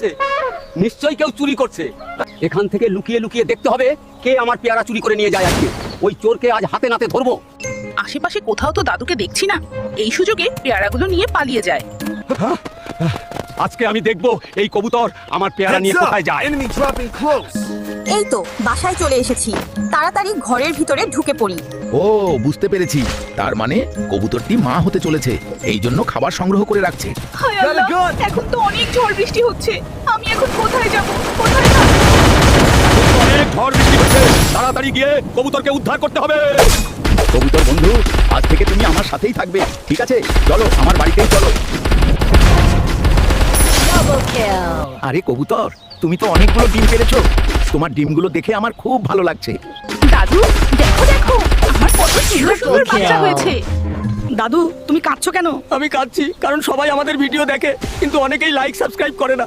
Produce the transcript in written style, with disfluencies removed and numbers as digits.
যাচ্ছে। নিশ্চয়ই কেউ চুরি করছে। এখান থেকে লুকিয়ে লুকিয়ে দেখতে হবে কে আমার পেয়ারা চুরি করে নিয়ে যায় আজকে। ওই চোরকে আজ হাতে নাতে ধরবো। আশেপাশে কোথাও তো দাদুকে দেখছি না। এই সুযোগে পেয়ারাগুলো নিয়ে পালিয়ে যায়। আজকে আমি দেখবো এই কবুতর আমার পেয়ারা নিয়ে কোথায় যায়। Enemy dropping close. এই তো বাসায় চলে এসেছি, তাড়াতাড়ি ঘরের ভিতরে ঢুকে পড়ি। ও বুঝতে পেরেছি, তার মানে কবুতরটি মা হতে চলেছে, এই জন্য খাবার সংগ্রহ করে রাখছে। হায় আল্লাহ, এখন তো অনেক ঝড় বৃষ্টি হচ্ছে। আমি এখন কোথায় যাব? কোথায় না? অনেক ঝড় বৃষ্টি হচ্ছে, তাড়াতাড়ি গিয়ে কবুতরকে উদ্ধার করতে হবে। কবুতর বন্ধু, আজ থেকে তুমি আমার সাথেই থাকবে, ঠিক আছে? চলো আমার বাড়িতেই চলো। আরে কবুতর, তুমি তো অনেকগুলো ডিম পেড়েছো। তোমার ডিমগুলো দেখে আমার খুব ভালো লাগছে। দাদু দেখো দেখো, আমার কত সুন্দর সুন্দর বাচ্চা হয়েছে। দাদু তুমি কাঁদছো কেন? আমি কাঁদছি কারণ সবাই আমাদের ভিডিও দেখে কিন্তু অনেকেই লাইক সাবস্ক্রাইব করে না।